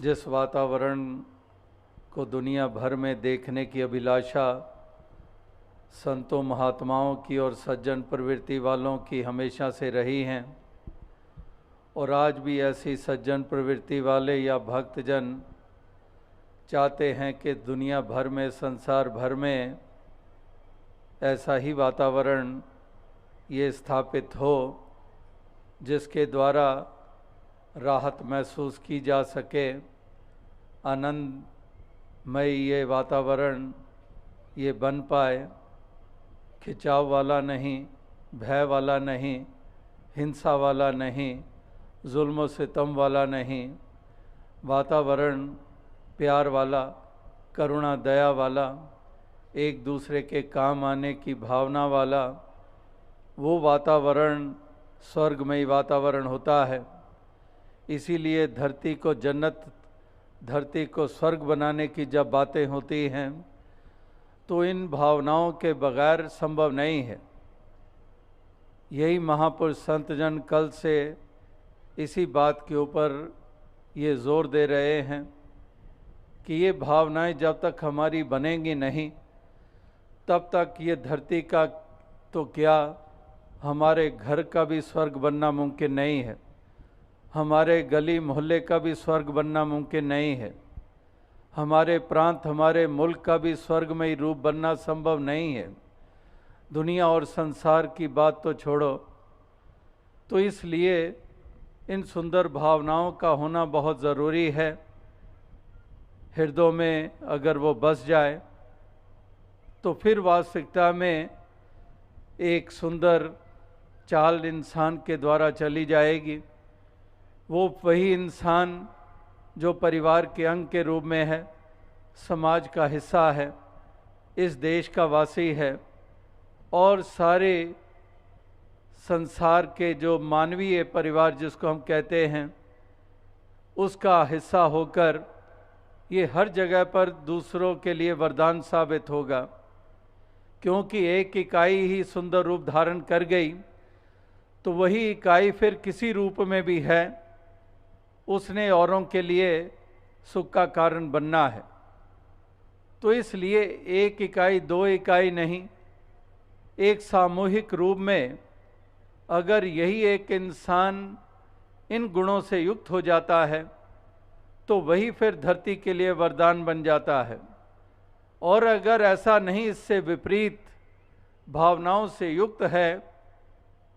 जिस वातावरण को दुनिया भर में देखने की अभिलाषा संतों महात्माओं की और सज्जन प्रवृत्ति वालों की हमेशा से रही हैं, और आज भी ऐसी सज्जन प्रवृत्ति वाले या भक्तजन चाहते हैं कि दुनिया भर में, संसार भर में ऐसा ही वातावरण ये स्थापित हो जिसके द्वारा राहत महसूस की जा सके। आनंदमय ये वातावरण ये बन पाए, खिंचाव वाला नहीं, भय वाला नहीं, हिंसा वाला नहीं, जुल्म सितम वाला नहीं, वातावरण प्यार वाला, करुणा दया वाला, एक दूसरे के काम आने की भावना वाला, वो वातावरण स्वर्गमयी वातावरण होता है। इसीलिए धरती को जन्नत, धरती को स्वर्ग बनाने की जब बातें होती हैं तो इन भावनाओं के बगैर संभव नहीं है। यही महापुरुष संत जन कल से इसी बात के ऊपर ये जोर दे रहे हैं कि ये भावनाएं जब तक हमारी बनेंगी नहीं, तब तक ये धरती का तो क्या, हमारे घर का भी स्वर्ग बनना मुमकिन नहीं है, हमारे गली मोहल्ले का भी स्वर्ग बनना मुमकिन नहीं है, हमारे प्रांत, हमारे मुल्क का भी स्वर्गमयी रूप बनना संभव नहीं है। दुनिया और संसार की बात तो छोड़ो। तो इसलिए इन सुंदर भावनाओं का होना बहुत ज़रूरी है। हृदयों में अगर वो बस जाए तो फिर वास्तविकता में एक सुंदर चाल इंसान के द्वारा चली जाएगी। वो वही इंसान जो परिवार के अंग के रूप में है, समाज का हिस्सा है, इस देश का वासी है, और सारे संसार के जो मानवीय परिवार जिसको हम कहते हैं उसका हिस्सा होकर ये हर जगह पर दूसरों के लिए वरदान साबित होगा। क्योंकि एक इकाई ही सुंदर रूप धारण कर गई तो वही इकाई फिर किसी रूप में भी है, उसने औरों के लिए सुख का कारण बनना है। तो इसलिए एक इकाई, दो इकाई नहीं, एक सामूहिक रूप में अगर यही एक इंसान इन गुणों से युक्त हो जाता है तो वही फिर धरती के लिए वरदान बन जाता है। और अगर ऐसा नहीं, इससे विपरीत भावनाओं से युक्त है,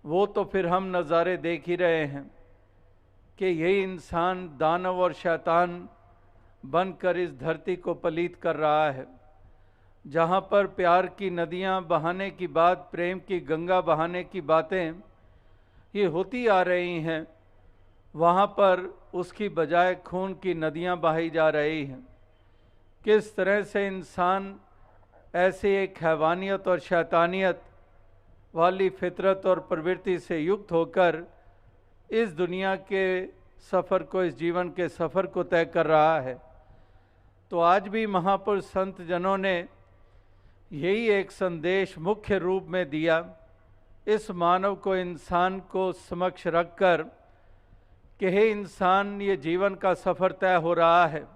वो तो फिर हम नज़ारे देख ही रहे हैं कि यही इंसान दानव और शैतान बनकर इस धरती को पलीत कर रहा है। जहाँ पर प्यार की नदियाँ बहाने की बात, प्रेम की गंगा बहाने की बातें ये होती आ रही हैं, वहाँ पर उसकी बजाय खून की नदियाँ बहाई जा रही हैं। किस तरह से इंसान ऐसे एक हैवानियत और शैतानियत वाली फितरत और प्रवृत्ति से युक्त होकर इस दुनिया के सफ़र को, इस जीवन के सफ़र को तय कर रहा है। तो आज भी महापुरुष संत जनों ने यही एक संदेश मुख्य रूप में दिया, इस मानव को, इंसान को समक्ष रखकर कि हे इंसान, ये जीवन का सफ़र तय हो रहा है।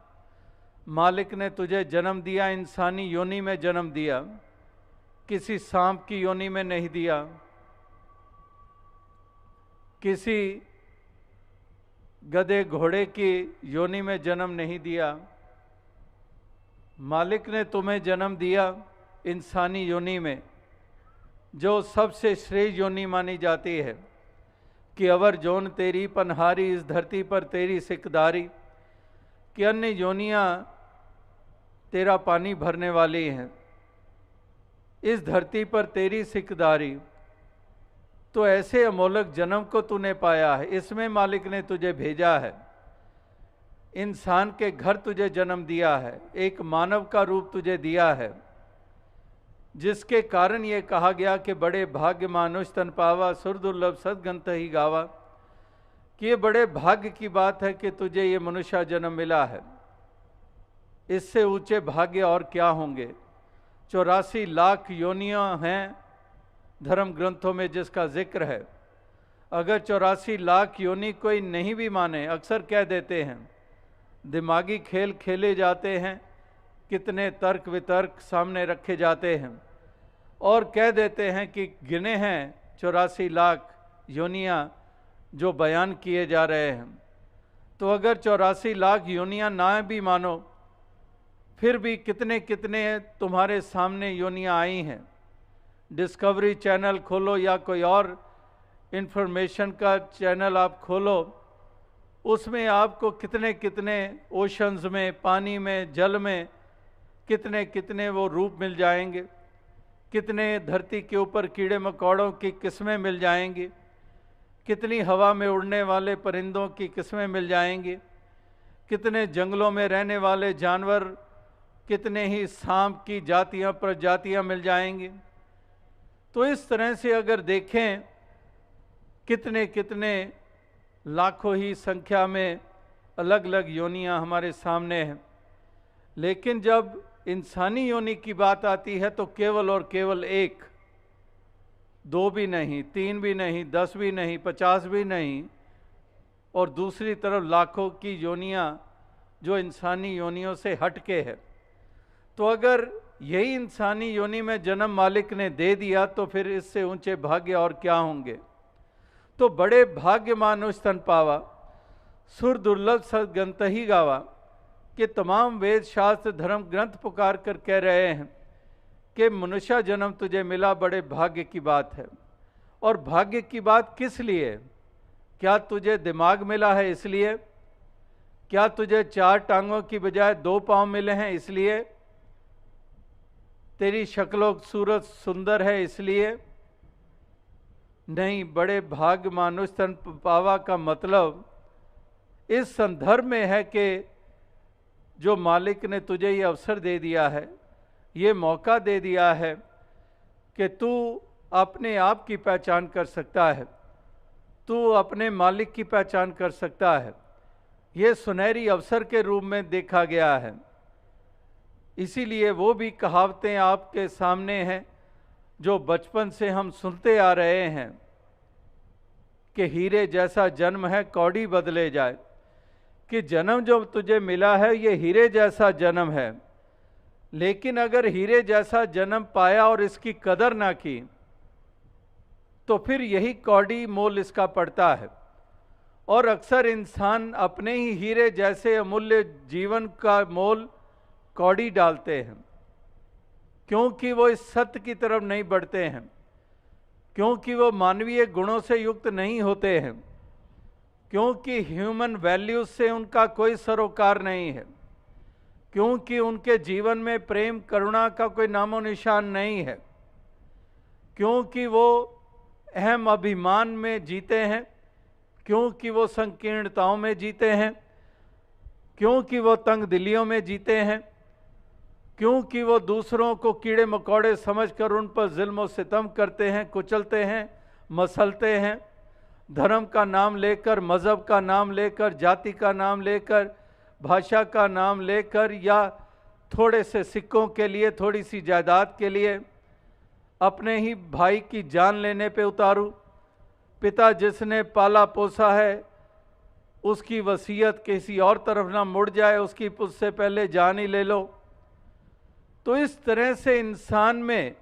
मालिक ने तुझे जन्म दिया, इंसानी योनि में जन्म दिया, किसी सांप की योनि में नहीं दिया, किसी गधे घोड़े की योनि में जन्म नहीं दिया। मालिक ने तुम्हें जन्म दिया इंसानी योनि में, जो सबसे श्रेष्ठ योनि मानी जाती है। कि अवर जोन तेरी पनहारी, इस धरती पर तेरी सिकदारी, कि अन्य योनियाँ तेरा पानी भरने वाली हैं, इस धरती पर तेरी सिकदारी। तो ऐसे अमोलक जन्म को तूने पाया है, इसमें मालिक ने तुझे भेजा है, इंसान के घर तुझे जन्म दिया है, एक मानव का रूप तुझे दिया है, जिसके कारण ये कहा गया कि बड़े भाग्य मानुष तन पावा, सुर दुर्लभ सदगंत ही गावा। कि ये बड़े भाग्य की बात है कि तुझे ये मनुष्य जन्म मिला है। इससे ऊंचे भाग्य और क्या होंगे। 84 लाख योनियां हैं धर्म ग्रंथों में जिसका जिक्र है। अगर 84 लाख योनि कोई नहीं भी माने, अक्सर कह देते हैं दिमागी खेल खेले जाते हैं, कितने तर्क वितर्क सामने रखे जाते हैं और कह देते हैं कि गिने हैं 84 लाख योनियां जो बयान किए जा रहे हैं। तो अगर 84 लाख योनियां ना भी मानो, फिर भी कितने कितने तुम्हारे सामने योनियां आई हैं। डिस्कवरी चैनल खोलो या कोई और इंफॉर्मेशन का चैनल आप खोलो, उसमें आपको कितने कितने ओशंस में, पानी में, जल में कितने कितने वो रूप मिल जाएंगे, कितने धरती के ऊपर कीड़े मकोड़ों की किस्में मिल जाएंगी, कितनी हवा में उड़ने वाले परिंदों की किस्में मिल जाएंगी, कितने जंगलों में रहने वाले जानवर, कितने ही सांप की जातियां प्रजातियां मिल जाएंगी। तो इस तरह से अगर देखें, कितने कितने लाखों ही संख्या में अलग अलग योनियां हमारे सामने हैं। लेकिन जब इंसानी योनि की बात आती है तो केवल और केवल एक, 2 भी नहीं, 3 भी नहीं, 10 भी नहीं, 50 भी नहीं, और दूसरी तरफ लाखों की योनियां जो इंसानी योनियों से हटके है। तो अगर यही इंसानी योनि में जन्म मालिक ने दे दिया तो फिर इससे ऊंचे भाग्य और क्या होंगे। तो बड़े भाग्य मानुष तन पावा, सुर दुर्लभ सदगंत ही गावा, कि तमाम वेद शास्त्र धर्म ग्रंथ पुकार कर कह रहे हैं कि मनुष्य जन्म तुझे मिला, बड़े भाग्य की बात है। और भाग्य की बात किस लिए? क्या तुझे दिमाग मिला है इसलिए? क्या तुझे 4 टांगों की बजाय 2 पांव मिले हैं इसलिए? तेरी शक्लो सूरत सुंदर है इसलिए? नहीं, बड़े भाग्य मानुष तन पावा का मतलब इस संदर्भ में है कि जो मालिक ने तुझे ये अवसर दे दिया है, ये मौका दे दिया है कि तू अपने आप की पहचान कर सकता है, तू अपने मालिक की पहचान कर सकता है। ये सुनहरी अवसर के रूप में देखा गया है। इसीलिए वो भी कहावतें आपके सामने हैं जो बचपन से हम सुनते आ रहे हैं कि हीरे जैसा जन्म है कौड़ी बदले जाए, कि जन्म जो तुझे मिला है ये हीरे जैसा जन्म है। लेकिन अगर हीरे जैसा जन्म पाया और इसकी कदर ना की तो फिर यही कौड़ी मोल इसका पड़ता है। और अक्सर इंसान अपने ही हीरे जैसे अमूल्य जीवन का मोल कौड़ी डालते हैं, क्योंकि वो इस सत्य की तरफ नहीं बढ़ते हैं, क्योंकि वो मानवीय गुणों से युक्त नहीं होते हैं, क्योंकि ह्यूमन वैल्यूज से उनका कोई सरोकार नहीं है, क्योंकि उनके जीवन में प्रेम करुणा का कोई नामो निशान नहीं है, क्योंकि वो अहम अभिमान में जीते हैं, क्योंकि वो संकीर्णताओं में जीते हैं, क्योंकि वो तंग दिलियों में जीते हैं, क्योंकि वो दूसरों को कीड़े मकोड़े समझकर उन पर जुल्म और सितम करते हैं, कुचलते हैं, मसलते हैं, धर्म का नाम लेकर, मज़हब का नाम लेकर, जाति का नाम लेकर, भाषा का नाम लेकर, या थोड़े से सिक्कों के लिए, थोड़ी सी जायदाद के लिए अपने ही भाई की जान लेने पे उतारू। पिता जिसने पाला पोसा है उसकी वसीयत किसी और तरफ ना मुड़ जाए, उसकी उससे पहले जान ही ले लो। तो इस तरह से इंसान में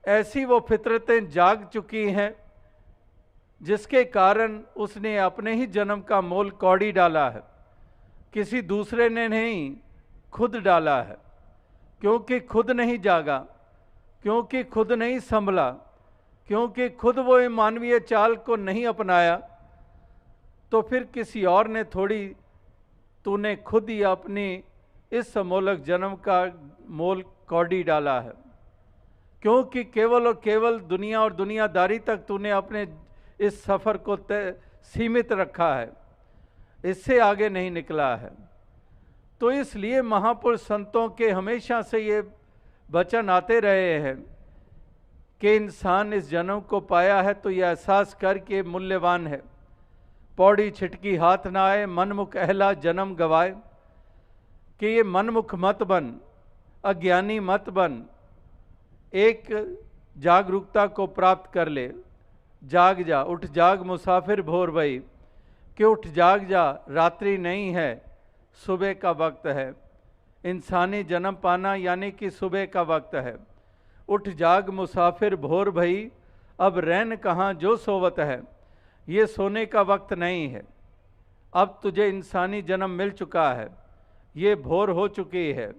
ऐसी वो फितरतें जाग चुकी हैं जिसके कारण उसने अपने ही जन्म का मोल कौड़ी डाला है, किसी दूसरे ने नहीं, खुद डाला है। क्योंकि खुद नहीं जागा, क्योंकि खुद नहीं संभला, क्योंकि खुद वो मानवीय चाल को नहीं अपनाया, तो फिर किसी और ने थोड़ी, तूने खुद ही अपनी इस अमोलक जन्म का मोल कौड़ी डाला है। क्योंकि केवल और केवल दुनिया और दुनियादारी तक तूने अपने इस सफ़र को सीमित रखा है, इससे आगे नहीं निकला है। तो इसलिए महापुरुष संतों के हमेशा से ये वचन आते रहे हैं कि इंसान इस जन्म को पाया है तो यह एहसास करके मूल्यवान है। पौड़ी छिटकी हाथ ना आए, मनमुख अहला जन्म गवाए, कि ये मनमुख मत बन, अज्ञानी मत बन, एक जागरूकता को प्राप्त कर ले। जाग जा, उठ जाग मुसाफिर भोर भई, कि उठ जाग जा, रात्रि नहीं है, सुबह का वक्त है। इंसानी जन्म पाना यानी कि सुबह का वक्त है। उठ जाग मुसाफिर भोर भई, अब रैन कहाँ जो सोवत है। ये सोने का वक्त नहीं है। अब तुझे इंसानी जन्म मिल चुका है, ये भोर हो चुकी है,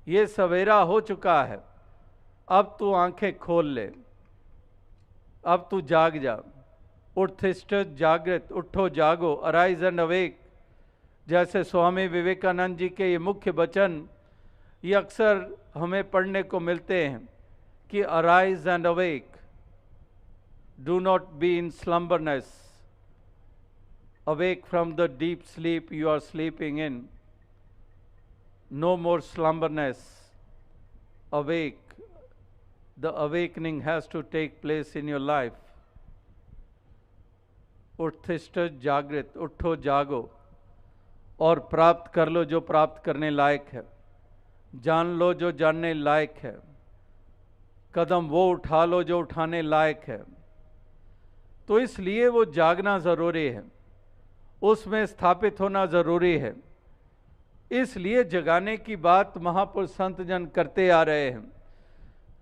ये सवेरा हो चुका है। अब तू आंखें खोल ले, अब तू जाग जा। उत्थिष्ठ जागृत, उठो जागो, अराइज एंड अवेक। जैसे स्वामी विवेकानंद जी के ये मुख्य वचन ये अक्सर हमें पढ़ने को मिलते हैं कि arise and awake, do not be in slumberness, awake from the deep sleep you are sleeping in, no more slumberness, awake. The awakening has to take place in your life. उत्थिष्ठ जागृत, उठो जागो और प्राप्त कर लो जो प्राप्त करने लायक है, जान लो जो जानने लायक है, कदम वो उठा लो जो उठाने लायक है। तो इसलिए वो जागना ज़रूरी है, उसमें स्थापित होना ज़रूरी है। इसलिए जगाने की बात महापुरुष संत जन करते आ रहे हैं।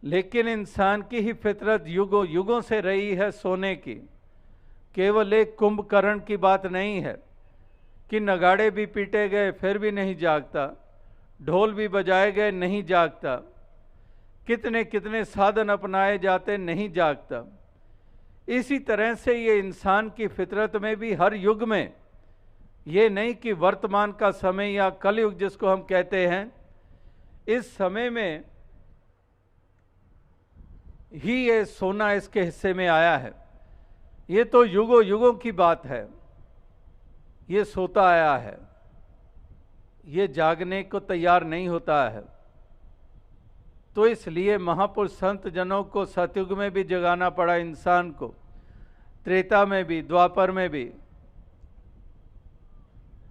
लेकिन इंसान की ही फितरत युगों युगों से रही है सोने की। केवल एक कुंभकर्ण की बात नहीं है कि नगाड़े भी पीटे गए फिर भी नहीं जागता, ढोल भी बजाए गए नहीं जागता, कितने कितने साधन अपनाए जाते नहीं जागता। इसी तरह से ये इंसान की फितरत में भी हर युग में, ये नहीं कि वर्तमान का समय या कलयुग जिसको हम कहते हैं, इस समय में ही ये सोना इसके हिस्से में आया है। ये तो युगों युगों की बात है, ये सोता आया है, ये जागने को तैयार नहीं होता है। तो इसलिए महापुरुष संत जनों को सतयुग में भी जगाना पड़ा इंसान को, त्रेता में भी, द्वापर में भी।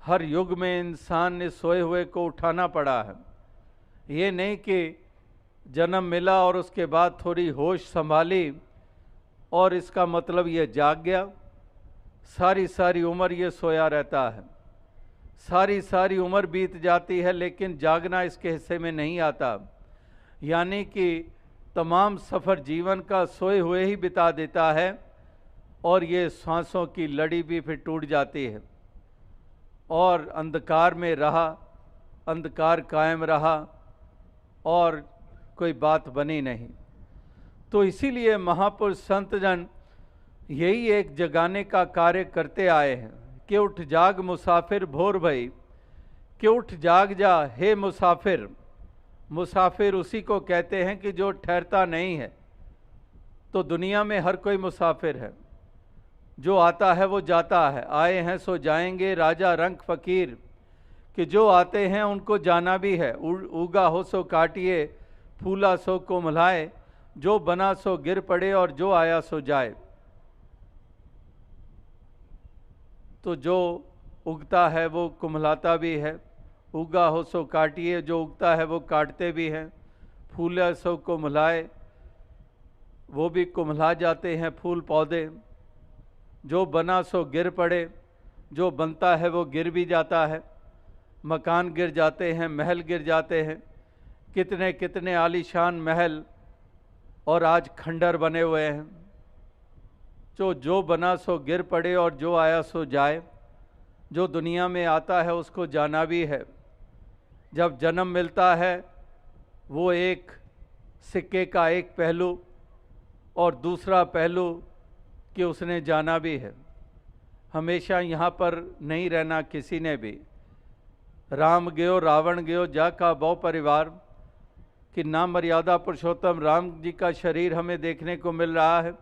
हर युग में इंसान ने सोए हुए को उठाना पड़ा है। ये नहीं कि जन्म मिला और उसके बाद थोड़ी होश संभाली और इसका मतलब ये जाग गया, सारी सारी उम्र ये सोया रहता है, सारी सारी उम्र बीत जाती है लेकिन जागना इसके हिस्से में नहीं आता। यानी कि तमाम सफ़र जीवन का सोए हुए ही बिता देता है और ये सांसों की लड़ी भी फिर टूट जाती है और अंधकार में रहा, अंधकार कायम रहा और कोई बात बनी नहीं। तो इसीलिए महापुरुष संत जन यही एक जगाने का कार्य करते आए हैं कि उठ जाग मुसाफिर भोर भई, कि उठ जाग जा हे मुसाफिर। मुसाफिर उसी को कहते हैं कि जो ठहरता नहीं है। तो दुनिया में हर कोई मुसाफिर है, जो आता है वो जाता है, आए हैं सो जाएंगे राजा रंग फकीर, कि जो आते हैं उनको जाना भी है। उगा हो सो काटिए, फूला सो कोमलाए, जो बना सो गिर पड़े और जो आया सो जाए। तो जो उगता है वो कुम्हलाता भी है, उगा हो सो काटिए, जो उगता है वो काटते भी हैं, फूला सो कोमलाए, वो भी कुम्हला जाते हैं फूल पौधे, जो बना सो गिर पड़े, जो बनता है वो गिर भी जाता है, मकान गिर जाते हैं, महल गिर जाते हैं, कितने कितने आलीशान महल और आज खंडर बने हुए हैं। जो बना सो गिर पड़े और जो आया सो जाए। जो दुनिया में आता है उसको जाना भी है। जब जन्म मिलता है वो एक सिक्के का एक पहलू और दूसरा पहलू कि उसने जाना भी है। हमेशा यहाँ पर नहीं रहना किसी ने भी। राम गयो रावण गयो जा का बहु परिवार, कि नाम मर्यादा पुरुषोत्तम राम जी का शरीर हमें देखने को मिल रहा है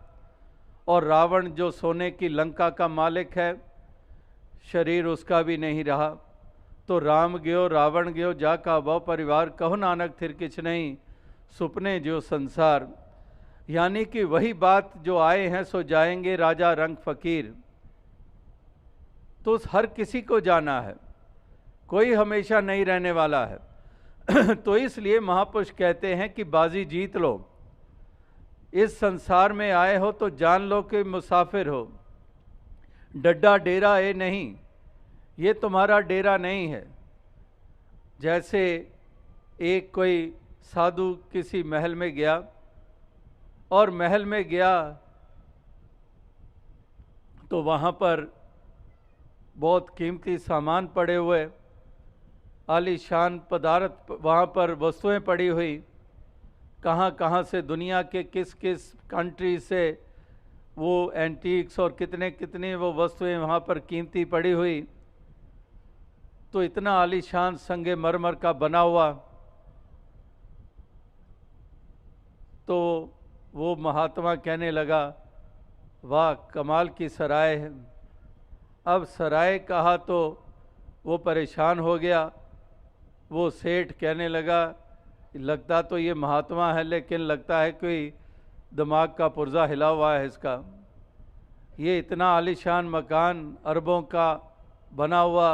और रावण जो सोने की लंका का मालिक है, शरीर उसका भी नहीं रहा। तो राम गयो रावण गयो जा का बहु परिवार, कहो नानक थिर किछ नहीं सुपने जो संसार। यानी कि वही बात, जो आए हैं सो जाएंगे राजा रंग फकीर। तो हर किसी को जाना है, कोई हमेशा नहीं रहने वाला है। तो इसलिए महापुरुष कहते हैं कि बाजी जीत लो। इस संसार में आए हो तो जान लो कि मुसाफिर हो। डड्डा डेरा ये नहीं, ये तुम्हारा डेरा नहीं है। जैसे एक कोई साधु किसी महल में गया और महल में गया तो वहाँ पर बहुत कीमती सामान पड़े हुए, आलीशान पदार्थ वहाँ पर वस्तुएं पड़ी हुई, कहाँ कहाँ से दुनिया के किस किस कंट्री से वो एंटीक्स और कितने कितने वो वस्तुएं वहाँ पर कीमती पड़ी हुई। तो इतना आलीशान संगे मरमर का बना हुआ। तो वो महात्मा कहने लगा, वाह कमाल की सराय है। अब सराय कहा तो वो परेशान हो गया। वो सेठ कहने लगा, लगता तो ये महात्मा है लेकिन लगता है कोई दिमाग का पुर्जा हिला हुआ है इसका। ये इतना आलीशान मकान, अरबों का बना हुआ,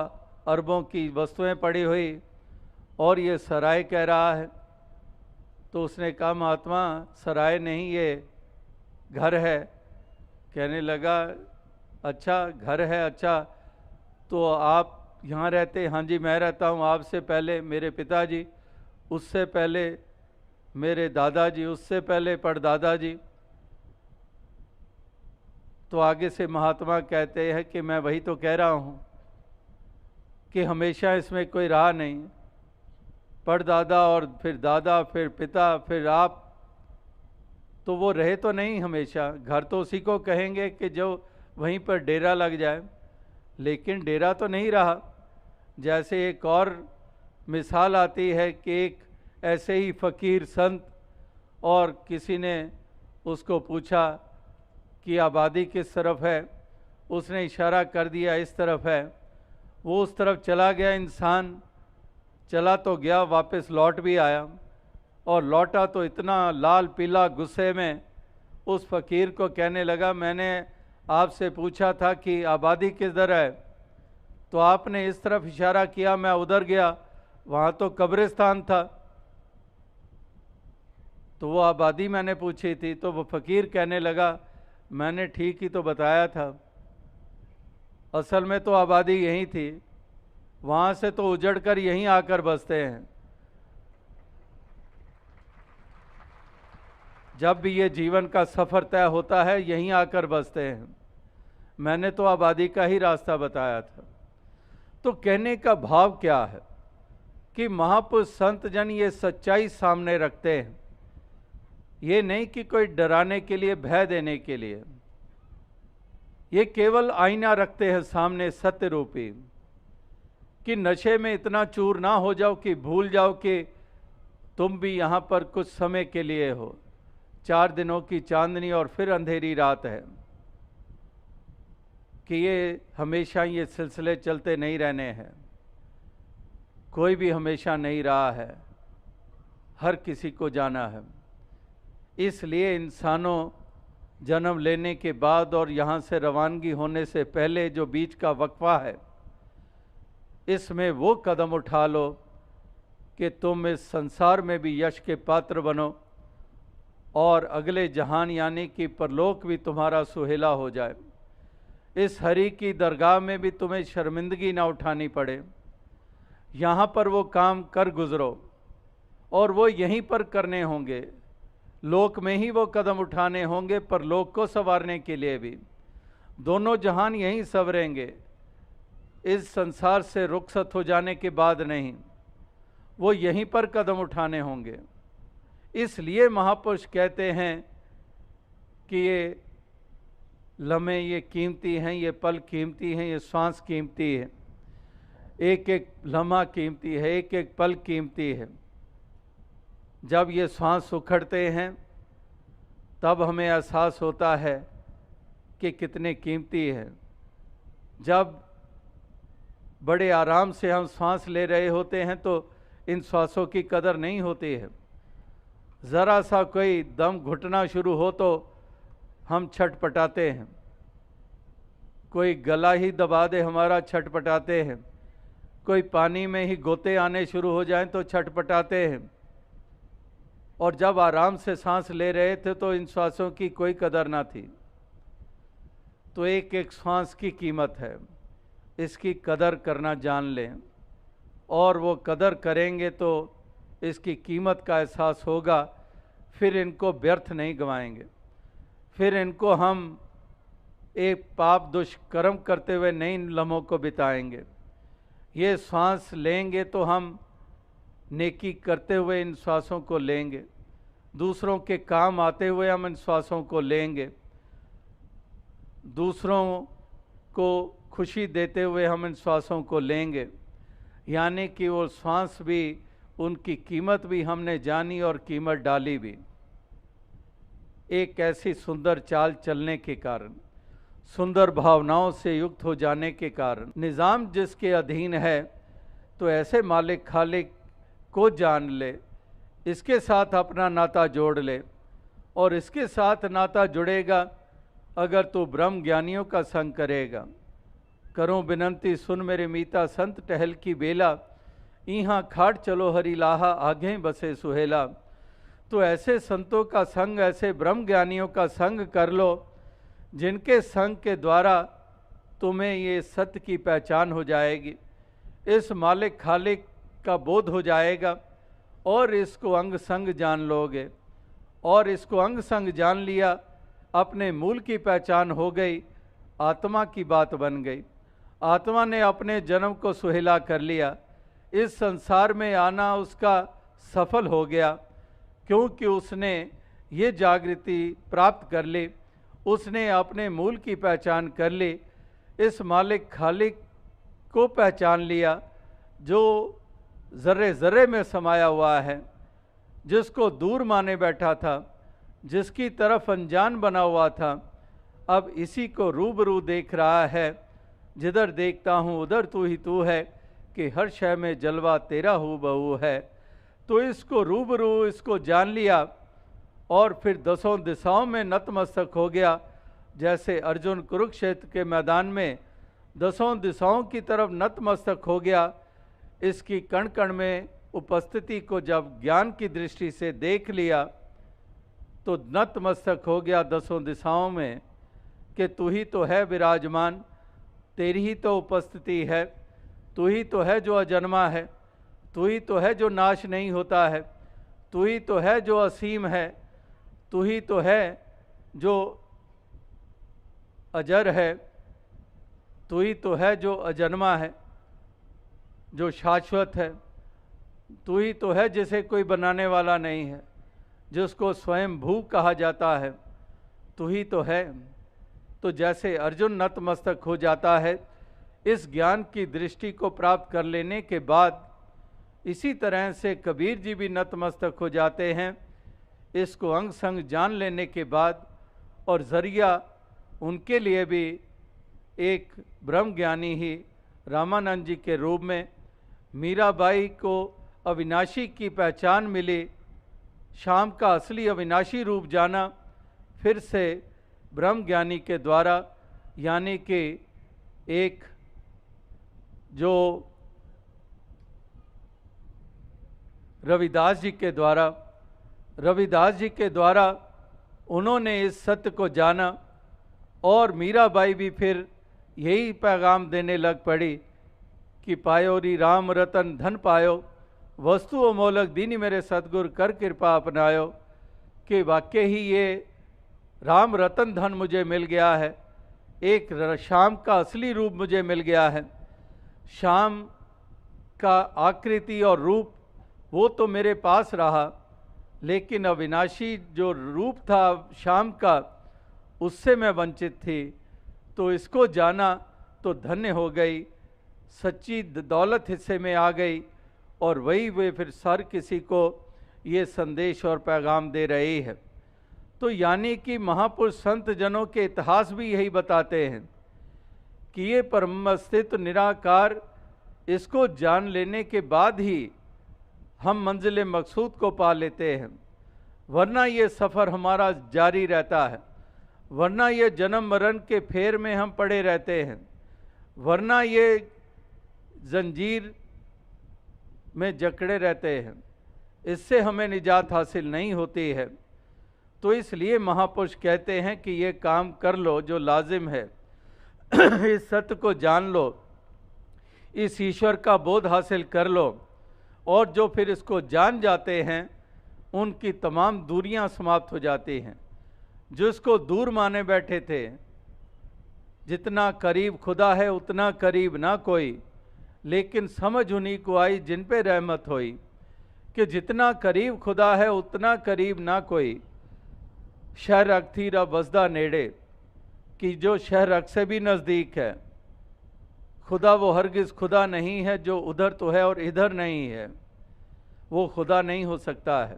अरबों की वस्तुएं पड़ी हुई, और ये सराय कह रहा है। तो उसने कहा, महात्मा सराय नहीं, ये घर है। कहने लगा, अच्छा घर है, अच्छा तो आप यहाँ रहते? हाँ जी मैं रहता हूँ। आपसे पहले मेरे पिताजी, उससे पहले मेरे दादाजी, उससे पहले परदादाजी। तो आगे से महात्मा कहते हैं कि मैं वही तो कह रहा हूँ कि हमेशा इसमें कोई रहा नहीं, परदादा और फिर दादा, फिर पिता, फिर आप, तो वो रहे तो नहीं हमेशा। घर तो उसी को कहेंगे कि जो वहीं पर डेरा लग जाए, लेकिन डेरा तो नहीं रहा। जैसे एक और मिसाल आती है कि एक ऐसे ही फ़कीर संत, और किसी ने उसको पूछा कि आबादी किस तरफ है, उसने इशारा कर दिया इस तरफ है। वो उस तरफ चला गया। इंसान चला तो गया, वापस लौट भी आया, और लौटा तो इतना लाल पीला गुस्से में उस फ़कीर को कहने लगा, मैंने आपसे पूछा था कि आबादी किधर है, तो आपने इस तरफ इशारा किया, मैं उधर गया, वहाँ तो कब्रिस्तान था। तो वो आबादी मैंने पूछी थी। तो वो फ़कीर कहने लगा, मैंने ठीक ही तो बताया था, असल में तो आबादी यहीं थी, वहाँ से तो उजड़ कर यहीं आकर बसते हैं। जब भी ये जीवन का सफ़र तय होता है यहीं आकर बसते हैं। मैंने तो आबादी का ही रास्ता बताया था। तो कहने का भाव क्या है कि महापुरुष संत जन ये सच्चाई सामने रखते हैं। ये नहीं कि कोई डराने के लिए, भय देने के लिए, ये केवल आईना रखते हैं सामने सत्य रूपी, कि नशे में इतना चूर ना हो जाओ कि भूल जाओ कि तुम भी यहाँ पर कुछ समय के लिए हो। 4 दिनों की चांदनी और फिर अंधेरी रात है, कि ये हमेशा ये सिलसिले चलते नहीं रहने हैं। कोई भी हमेशा नहीं रहा है, हर किसी को जाना है। इसलिए इंसानों जन्म लेने के बाद और यहाँ से रवानगी होने से पहले जो बीच का वक्फा है, इसमें वो कदम उठा लो कि तुम इस संसार में भी यश के पात्र बनो और अगले जहान यानी कि परलोक भी तुम्हारा सुहेला हो जाए। इस हरि की दरगाह में भी तुम्हें शर्मिंदगी ना उठानी पड़े। यहाँ पर वो काम कर गुजरो और वो यहीं पर करने होंगे। लोक में ही वो कदम उठाने होंगे, परलोक को संवारने के लिए भी। दोनों जहान यहीं संवरेंगे, इस संसार से रुखसत हो जाने के बाद नहीं, वो यहीं पर कदम उठाने होंगे। इसलिए महापुरुष कहते हैं कि ये लम्हे ये कीमती हैं, ये पल कीमती हैं, ये श्वास कीमती है, एक एक लम्हा कीमती है, एक एक पल कीमती है। जब ये श्वास उखड़ते हैं तब हमें एहसास होता है कि कितने कीमती है। जब बड़े आराम से हम सांस ले रहे होते हैं तो इन श्वासों की कदर नहीं होती है। ज़रा सा कोई दम घुटना शुरू हो तो हम छटपटाते हैं, कोई गला ही दबा दे हमारा, छटपटाते हैं, कोई पानी में ही गोते आने शुरू हो जाएं तो छटपटाते हैं। और जब आराम से सांस ले रहे थे तो इन श्वासों की कोई कदर ना थी। तो एक एक श्वास की कीमत है, इसकी कदर करना जान लें। और वो कदर करेंगे तो इसकी कीमत का एहसास होगा। फिर इनको व्यर्थ नहीं गंवाएंगे, फिर इनको हम एक पाप दुष्कर्म करते हुए नई लम्हों को बिताएंगे। ये श्वास लेंगे तो हम नेकी करते हुए इन श्वासों को लेंगे, दूसरों के काम आते हुए हम इन श्वासों को लेंगे, दूसरों को खुशी देते हुए हम इन श्वासों को लेंगे। यानी कि वो श्वास भी, उनकी कीमत भी हमने जानी और कीमत डाली भी। एक ऐसी सुंदर चाल चलने के कारण, सुंदर भावनाओं से युक्त हो जाने के कारण, निज़ाम जिसके अधीन है, तो ऐसे मालिक खालिक को जान ले, इसके साथ अपना नाता जोड़ ले। और इसके साथ नाता जुड़ेगा अगर तू ब्रह्म ज्ञानियों का संग करेगा। करूं विनंती सुन मेरे मीता संत टहल की बेला, यहाँ खाट चलो हरि लाहा आगे बसे सुहेला। तो ऐसे संतों का संग, ऐसे ब्रह्म ज्ञानियों का संग कर लो जिनके संग के द्वारा तुम्हें ये सत्य की पहचान हो जाएगी, इस मालिक खालिक का बोध हो जाएगा और इसको अंग संग जान लोगे। और इसको अंग संग जान लिया, अपने मूल की पहचान हो गई, आत्मा की बात बन गई। आत्मा ने अपने जन्म को सुहेला कर लिया, इस संसार में आना उसका सफल हो गया, क्योंकि उसने ये जागृति प्राप्त कर ली, उसने अपने मूल की पहचान कर ली, इस मालिक खालिक को पहचान लिया जो ज़र्रे ज़र्रे में समाया हुआ है, जिसको दूर माने बैठा था, जिसकी तरफ अनजान बना हुआ था, अब इसी को रूबरू देख रहा है। जिधर देखता हूँ उधर तू ही तू है, कि हर शय में जलवा तेरा हू बहू है। तो इसको रूबरू, इसको जान लिया और फिर दसों दिशाओं में नतमस्तक हो गया। जैसे अर्जुन कुरुक्षेत्र के मैदान में दसों दिशाओं की तरफ नतमस्तक हो गया, इसकी कण कण में उपस्थिति को जब ज्ञान की दृष्टि से देख लिया तो नतमस्तक हो गया दसों दिशाओं में कि तू ही तो है विराजमान, तेरी ही तो उपस्थिति है, तू ही तो है जो अजन्मा है, तू ही तो है जो नाश नहीं होता है, तू ही तो है जो असीम है, तू ही तो है जो अजर है, तू ही तो है जो अजन्मा है, जो शाश्वत है, तू ही तो है जिसे कोई बनाने वाला नहीं है, जिसको स्वयं भू कहा जाता है, तू ही तो है। तो जैसे अर्जुन नतमस्तक हो जाता है इस ज्ञान की दृष्टि को प्राप्त कर लेने के बाद, इसी तरह से कबीर जी भी नतमस्तक हो जाते हैं इसको अंग संग जान लेने के बाद। और जरिया उनके लिए भी एक ब्रह्म ज्ञानी ही रामानंद जी के रूप में मीराबाई को अविनाशी की पहचान मिली, शाम का असली अविनाशी रूप जाना फिर से ब्रह्म ज्ञानी के द्वारा, यानी कि एक जो रविदास जी के द्वारा उन्होंने इस सत्य को जाना। और मीराबाई भी फिर यही पैगाम देने लग पड़ी कि पायो री राम रतन धन पायो, वस्तु मोलक दीनी मेरे सतगुर कर कृपा अपनायो। कि वाकई ही ये राम रतन धन मुझे मिल गया है, एक शाम का असली रूप मुझे मिल गया है। शाम का आकृति और रूप वो तो मेरे पास रहा, लेकिन अविनाशी जो रूप था शाम का, उससे मैं वंचित थी। तो इसको जाना तो धन्य हो गई, सच्ची दौलत हिस्से में आ गई। और वही वे फिर सर किसी को ये संदेश और पैगाम दे रही है। तो यानी कि महापुरुष संत जनों के इतिहास भी यही बताते हैं कि ये परम अस्तित्व निराकार, इसको जान लेने के बाद ही हम मंजिल मकसूद को पा लेते हैं, वरना ये सफ़र हमारा जारी रहता है, वरना ये जन्म मरण के फेर में हम पड़े रहते हैं, वरना ये जंजीर में जकड़े रहते हैं, इससे हमें निजात हासिल नहीं होती है। तो इसलिए महापुरुष कहते हैं कि ये काम कर लो जो लाजिम है, इस सत्य को जान लो, इस ईश्वर का बोध हासिल कर लो, और जो फिर इसको जान जाते हैं उनकी तमाम दूरियां समाप्त हो जाती हैं। जो इसको दूर माने बैठे थे, जितना करीब खुदा है उतना करीब ना कोई, लेकिन समझ उन्हीं को आई जिन पे रहमत होई, कि जितना करीब खुदा है उतना करीब ना कोई। शहर अग थी रा बसदा नेड़े, कि जो शहर अग से भी नज़दीक है। खुदा वो हरगिज़ खुदा नहीं है जो उधर तो है और इधर नहीं है, वो खुदा नहीं हो सकता है।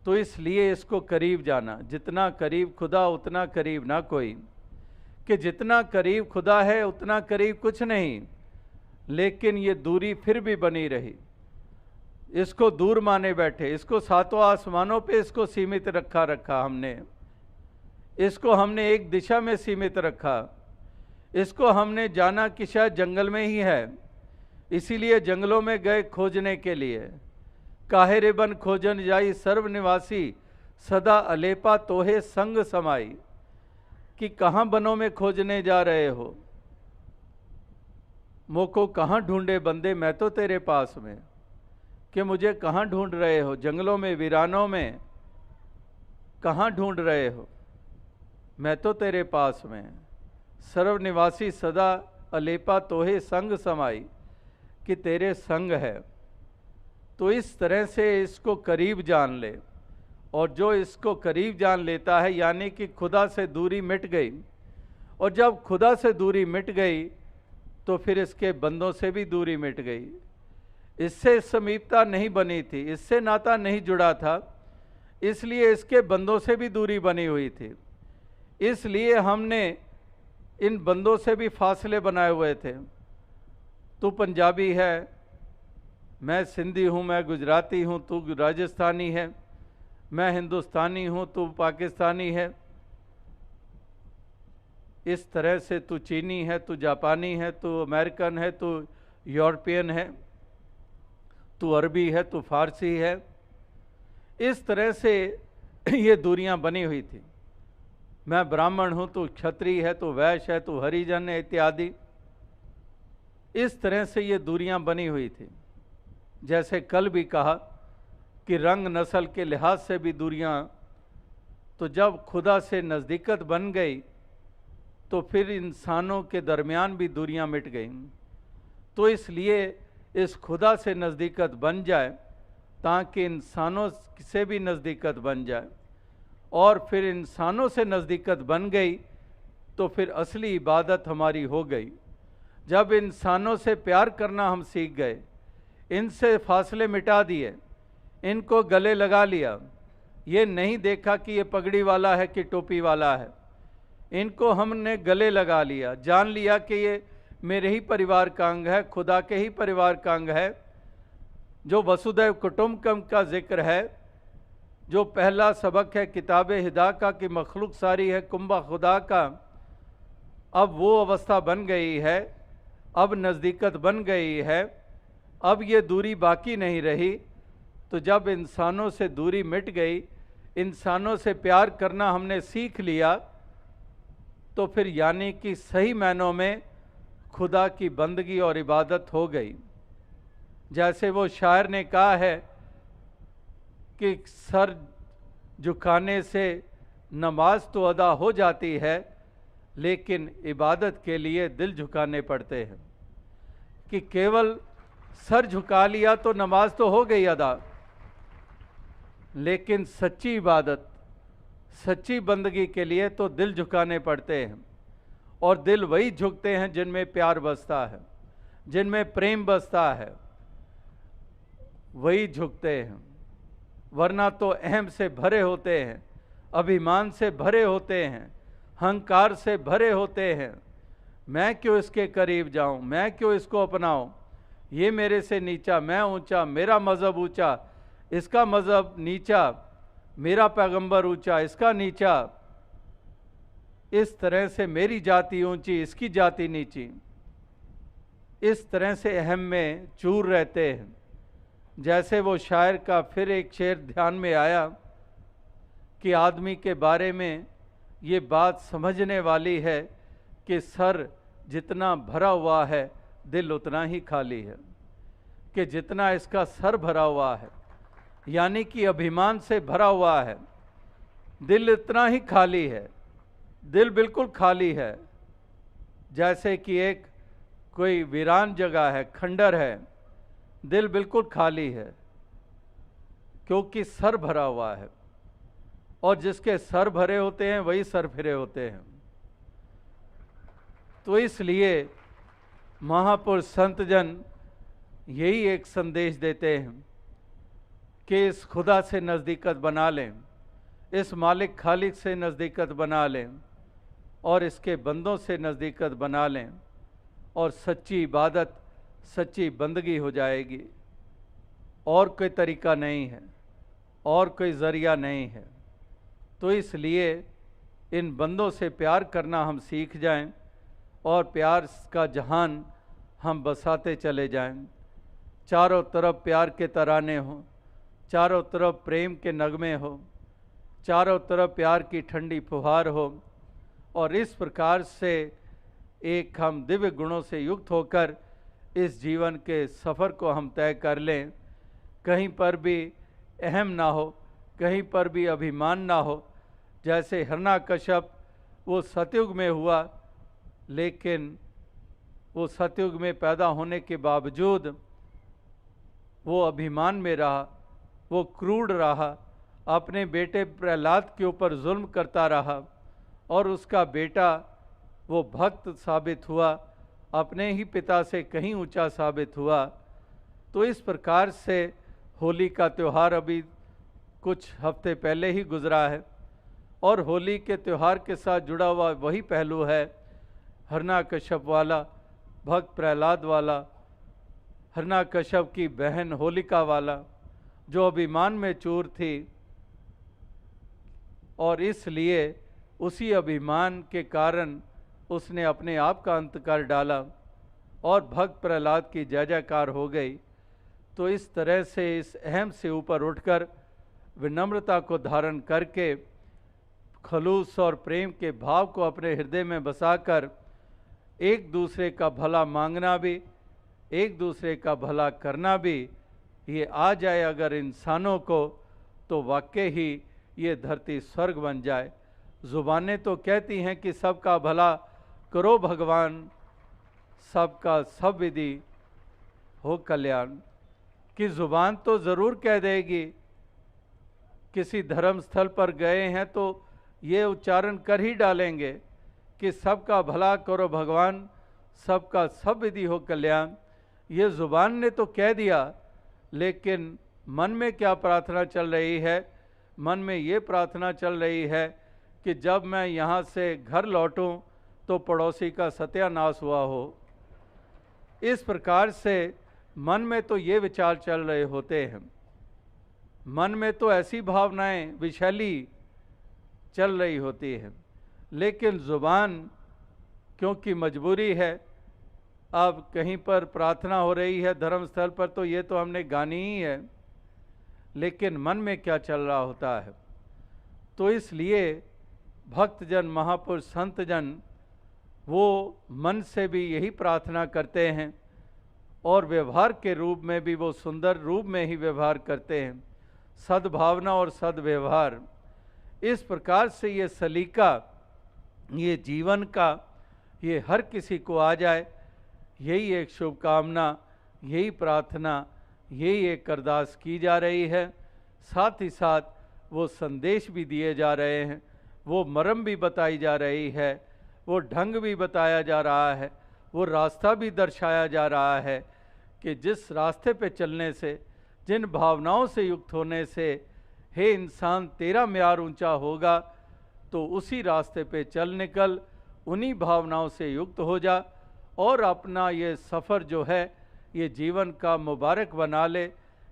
तो इसलिए इसको करीब जाना, जितना करीब खुदा उतना करीब ना कोई, कि जितना करीब खुदा है उतना करीब कुछ नहीं, लेकिन ये दूरी फिर भी बनी रही। इसको दूर माने बैठे, इसको सातों आसमानों पे इसको सीमित रखा हमने, इसको हमने एक दिशा में सीमित रखा। इसको हमने जाना कि शायद जंगल में ही है, इसीलिए जंगलों में गए खोजने के लिए। काहे रे बन खोजन जाई सर्वनिवासी, सदा अलेपा तोहे संग समाई। कि कहाँ बनों में खोजने जा रहे हो, मोको कहाँ ढूंढे बंदे मैं तो तेरे पास में। कि मुझे कहाँ ढूंढ रहे हो, जंगलों में वीरानों में कहाँ ढूंढ रहे हो, मैं तो तेरे पास में। सर्वनिवासी सदा अलेपा तोहे संग समाई, कि तेरे संग है। तो इस तरह से इसको करीब जान ले, और जो इसको करीब जान लेता है यानी कि खुदा से दूरी मिट गई। और जब खुदा से दूरी मिट गई तो फिर इसके बंदों से भी दूरी मिट गई। इससे समीपता नहीं बनी थी, इससे नाता नहीं जुड़ा था, इसलिए इसके बंदों से भी दूरी बनी हुई थी। इसलिए हमने इन बंदों से भी फासले बनाए हुए थे। तू पंजाबी है, मैं सिंधी हूँ, मैं गुजराती हूँ, तू राजस्थानी है, मैं हिंदुस्तानी हूँ, तू पाकिस्तानी है। इस तरह से तू चीनी है, तू जापानी है, तू अमेरिकन है, तू यूरोपियन है, तू अरबी है, तू फारसी है। इस तरह से ये दूरियां बनी हुई थी। मैं ब्राह्मण हूँ, तू क्षत्रिय है, तू वैश्य है, तू हरिजन है, इत्यादि। इस तरह से ये दूरियां बनी हुई थी। जैसे कल भी कहा कि रंग नस्ल के लिहाज से भी दूरियां, तो जब खुदा से नज़दीकत बन गई तो फिर इंसानों के दरमियान भी दूरियां मिट गईं। तो इसलिए इस खुदा से नज़दीकत बन जाए ताकि इंसानों से भी नज़दीकत बन जाए, और फिर इंसानों से नज़दीकत बन गई तो फिर असली इबादत हमारी हो गई। जब इंसानों से प्यार करना हम सीख गए, इनसे फासले मिटा दिए, इनको गले लगा लिया, ये नहीं देखा कि ये पगड़ी वाला है कि टोपी वाला है, इनको हमने गले लगा लिया, जान लिया कि ये मेरे ही परिवार का अंग है, खुदा के ही परिवार का अंग है। जो वसुदैव कुटुंबकम का जिक्र है, जो पहला सबक है किताब हिदा का कि मखलूक सारी है कुंबा खुदा का, अब वो अवस्था बन गई है, अब नज़दीकत बन गई है, अब ये दूरी बाकी नहीं रही। तो जब इंसानों से दूरी मिट गई, इंसानों से प्यार करना हमने सीख लिया, तो फिर यानी कि सही मायनों में खुदा की बंदगी और इबादत हो गई। जैसे वो शायर ने कहा है कि सर झुकाने से नमाज तो अदा हो जाती है, लेकिन इबादत के लिए दिल झुकाने पड़ते हैं। कि केवल सर झुका लिया तो नमाज तो हो गई अदा, लेकिन सच्ची इबादत, सच्ची बंदगी के लिए तो दिल झुकाने पड़ते हैं। और दिल वही झुकते हैं जिनमें प्यार बसता है, जिनमें प्रेम बसता है, वही झुकते हैं। वरना तो अहम से भरे होते हैं, अभिमान से भरे होते हैं, अहंकार से भरे होते हैं। मैं क्यों इसके करीब जाऊं, मैं क्यों इसको अपनाऊं, ये मेरे से नीचा, मैं ऊंचा, मेरा मज़हब ऊंचा, इसका मज़हब नीचा, मेरा पैगंबर ऊंचा, इसका नीचा। इस तरह से मेरी जाति ऊंची, इसकी जाति नीची। इस तरह से अहम में चूर रहते हैं। जैसे वो शायर का फिर एक शेर ध्यान में आया कि आदमी के बारे में ये बात समझने वाली है कि सर जितना भरा हुआ है दिल उतना ही खाली है कि जितना इसका सर भरा हुआ है, यानी कि अभिमान से भरा हुआ है। दिल इतना ही खाली है, दिल बिल्कुल खाली है, जैसे कि एक कोई वीरान जगह है, खंडर है। दिल बिल्कुल खाली है क्योंकि सर भरा हुआ है, और जिसके सर भरे होते हैं वही सर फिरे होते हैं। तो इसलिए महापुरुष संतजन यही एक संदेश देते हैं कि इस खुदा से नज़दीकत बना लें, इस मालिक खालिक से नज़दीकत बना लें, और इसके बंदों से नज़दीकत बना लें, और सच्ची इबादत, सच्ची बंदगी हो जाएगी। और कोई तरीका नहीं है, और कोई ज़रिया नहीं है। तो इसलिए इन बंदों से प्यार करना हम सीख जाएं, और प्यार का जहान हम बसाते चले जाएं। चारों तरफ प्यार के तराने हों, चारों तरफ प्रेम के नगमे हो, चारों तरफ प्यार की ठंडी फुहार हो, और इस प्रकार से एक हम दिव्य गुणों से युक्त होकर इस जीवन के सफ़र को हम तय कर लें। कहीं पर भी अहम ना हो, कहीं पर भी अभिमान ना हो। जैसे हिरण्यकश्यप वो सतयुग में हुआ, लेकिन वो सतयुग में पैदा होने के बावजूद वो अभिमान में रहा, वो क्रूर रहा, अपने बेटे प्रहलाद के ऊपर जुल्म करता रहा, और उसका बेटा वो भक्त साबित हुआ, अपने ही पिता से कहीं ऊंचा साबित हुआ। तो इस प्रकार से होली का त्यौहार अभी कुछ हफ्ते पहले ही गुजरा है, और होली के त्यौहार के साथ जुड़ा हुआ वही पहलू है, हिरण्यकश्यप वाला, भक्त प्रहलाद वाला, हिरण्यकश्यप की बहन होलिका वाला, जो अभिमान में चूर थी, और इसलिए उसी अभिमान के कारण उसने अपने आप का अंत कर डाला, और भक्त प्रहलाद की जय जयकार हो गई। तो इस तरह से इस अहम से ऊपर उठकर विनम्रता को धारण करके खलूस और प्रेम के भाव को अपने हृदय में बसाकर एक दूसरे का भला मांगना भी, एक दूसरे का भला करना भी ये आ जाए अगर इंसानों को, तो वाकई ही ये धरती स्वर्ग बन जाए। ज़ुबानें तो कहती हैं कि सबका भला करो भगवान, सबका सब विधि हो कल्याण, कि ज़ुबान तो ज़रूर कह देगी। किसी धर्म स्थल पर गए हैं तो ये उच्चारण कर ही डालेंगे कि सबका भला करो भगवान, सबका सब विधि हो कल्याण। ये ज़ुबान ने तो कह दिया, लेकिन मन में क्या प्रार्थना चल रही है? मन में ये प्रार्थना चल रही है कि जब मैं यहाँ से घर लौटूं तो पड़ोसी का सत्यानाश हुआ हो। इस प्रकार से मन में तो ये विचार चल रहे होते हैं, मन में तो ऐसी भावनाएं विशैली चल रही होती हैं, लेकिन ज़ुबान क्योंकि मजबूरी है, अब कहीं पर प्रार्थना हो रही है धर्म स्थल पर तो ये तो हमने गानी ही है, लेकिन मन में क्या चल रहा होता है। तो इसलिए भक्तजन, महापुरुष, संतजन वो मन से भी यही प्रार्थना करते हैं, और व्यवहार के रूप में भी वो सुंदर रूप में ही व्यवहार करते हैं, सद्भावना और सद्व्यवहार। इस प्रकार से ये सलीका, ये जीवन का, ये हर किसी को आ जाए, यही एक शुभकामना, यही प्रार्थना, यही एक अरदास की जा रही है। साथ ही साथ वो संदेश भी दिए जा रहे हैं, वो मरम भी बताई जा रही है, वो ढंग भी बताया जा रहा है, वो रास्ता भी दर्शाया जा रहा है कि जिस रास्ते पे चलने से, जिन भावनाओं से युक्त होने से हे इंसान तेरा म्यार ऊंचा होगा, तो उसी रास्ते पे चल निकल, उन्हीं भावनाओं से युक्त हो जा, और अपना ये सफ़र जो है ये जीवन का मुबारक बना ले।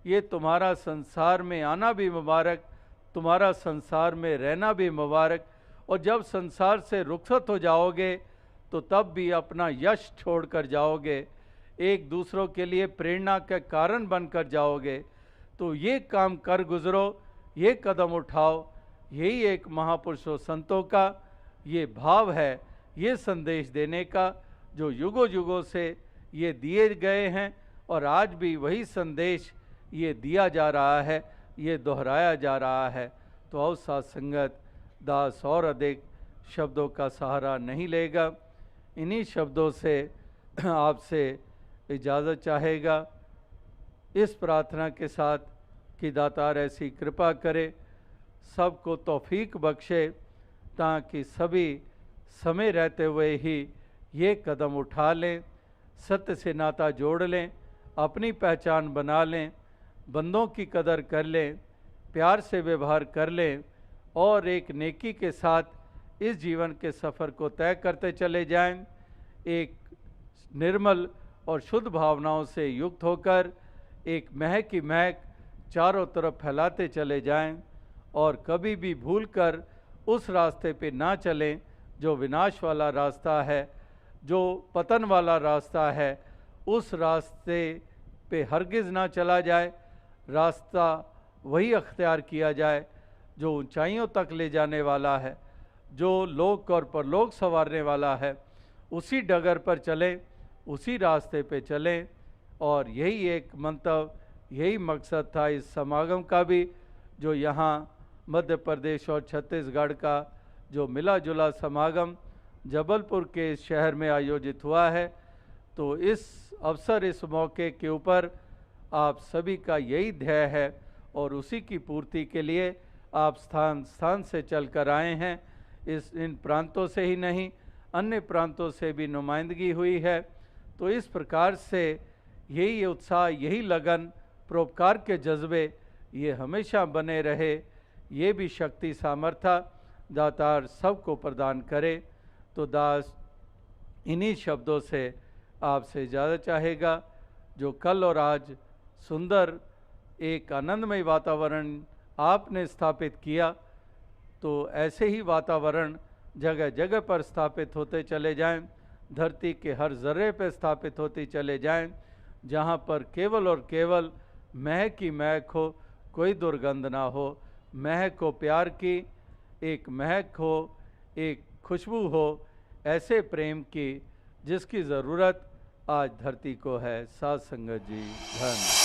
ये तुम्हारा संसार में आना भी मुबारक, तुम्हारा संसार में रहना भी मुबारक, और जब संसार से रुखसत हो जाओगे तो तब भी अपना यश छोड़कर जाओगे, एक दूसरों के लिए प्रेरणा के कारण बनकर जाओगे। तो ये काम कर गुजरो, ये कदम उठाओ, यही एक महापुरुषों संतों का ये भाव है, ये संदेश देने का, जो युगों युगों से ये दिए गए हैं और आज भी वही संदेश ये दिया जा रहा है, ये दोहराया जा रहा है। तो आओ साथ संगत, दास और अधिक शब्दों का सहारा नहीं लेगा, इन्हीं शब्दों से आपसे इजाज़त चाहेगा, इस प्रार्थना के साथ कि दातार ऐसी कृपा करे, सबको तौफीक बख्शे, ताकि सभी समय रहते हुए ही ये कदम उठा लें, सत्य से नाता जोड़ लें, अपनी पहचान बना लें, बंदों की कदर कर लें, प्यार से व्यवहार कर लें और एक नेकी के साथ इस जीवन के सफ़र को तय करते चले जाएं, एक निर्मल और शुद्ध भावनाओं से युक्त होकर एक महक की महक चारों तरफ फैलाते चले जाएं और कभी भी भूलकर उस रास्ते पे ना चलें जो विनाश वाला रास्ता है, जो पतन वाला रास्ता है। उस रास्ते पे हरगिज़ ना चला जाए, रास्ता वही अख्तियार किया जाए जो ऊंचाइयों तक ले जाने वाला है, जो लोक और परलोक संवारने वाला है। उसी डगर पर चलें, उसी रास्ते पे चलें। और यही एक मंतव्य, यही मकसद था इस समागम का भी, जो यहाँ मध्य प्रदेश और छत्तीसगढ़ का जो मिला जुला समागम जबलपुर के इस शहर में आयोजित हुआ है। तो इस अवसर, इस मौके के ऊपर आप सभी का यही ध्येय है और उसी की पूर्ति के लिए आप स्थान स्थान से चलकर आए हैं। इन प्रांतों से ही नहीं, अन्य प्रांतों से भी नुमाइंदगी हुई है। तो इस प्रकार से यही उत्साह, यही लगन, परोपकार के जज्बे ये हमेशा बने रहे, ये भी शक्ति सामर्थ्य दातार सबको प्रदान करे। तो दास इन्हीं शब्दों से आपसे ज़्यादा चाहेगा, जो कल और आज सुंदर एक आनंदमय वातावरण आपने स्थापित किया, तो ऐसे ही वातावरण जगह जगह पर स्थापित होते चले जाएं, धरती के हर जर्रे पर स्थापित होते चले जाएं, जहां पर केवल और केवल महक की महक हो, कोई दुर्गंध ना हो। महक हो प्यार की, एक महक हो, एक खुशबू हो ऐसे प्रेम की जिसकी ज़रूरत आज धरती को है। साथ संगत जी, धन्य।